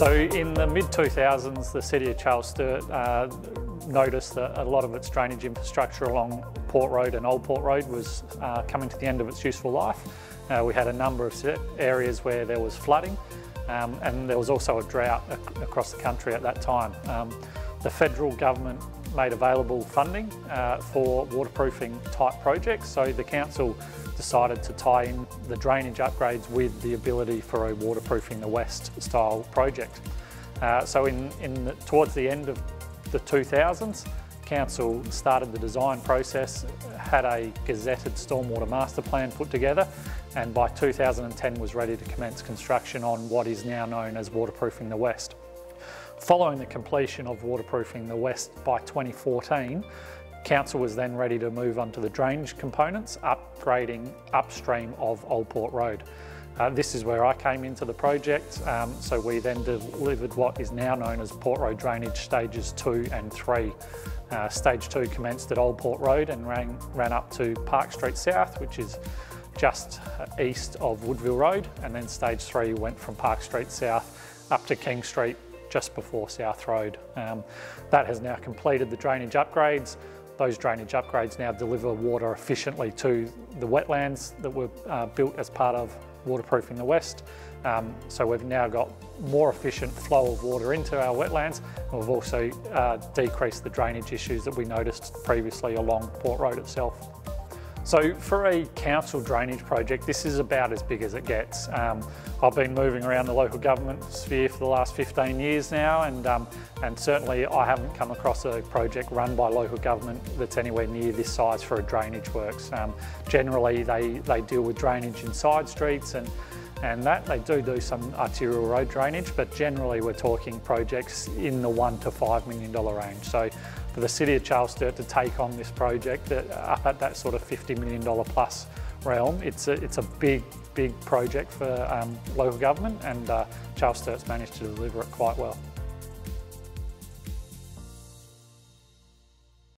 So in the mid-2000s, the City of Charles Sturt noticed that a lot of its drainage infrastructure along Port Road and Old Port Road was coming to the end of its useful life. We had a number of areas where there was flooding and there was also a drought across the country at that time. The federal government made available funding for waterproofing type projects, so the council decided to tie in the drainage upgrades with the ability for a waterproofing the West style project. So towards the end of the 2000s, council started the design process, had a gazetted stormwater master plan put together, and by 2010 was ready to commence construction on what is now known as waterproofing the West. Following the completion of waterproofing the West by 2014, council was then ready to move on to the drainage components, upgrading upstream of Old Port Road. This is where I came into the project, so we then delivered what is now known as Port Road Drainage Stages 2 and 3. Stage 2 commenced at Old Port Road and ran up to Park Street South, which is just east of Woodville Road, and then Stage 3 went from Park Street South up to King Street just before South Road. That has now completed the drainage upgrades. Those drainage upgrades now deliver water efficiently to the wetlands that were built as part of waterproofing the West. So we've now got more efficient flow of water into our wetlands, and we've also decreased the drainage issues that we noticed previously along Port Road itself. So for a council drainage project, this is about as big as it gets. I've been moving around the local government sphere for the last 15 years now, and certainly I haven't come across a project run by local government that's anywhere near this size for a drainage works. Generally they deal with drainage in side streets and that they do some arterial road drainage, but generally we're talking projects in the $1 to $5 million range. So for the City of Charles Sturt to take on this project up at that sort of $50 million plus realm, it's a big project for local government, and Charles Sturt's managed to deliver it quite well.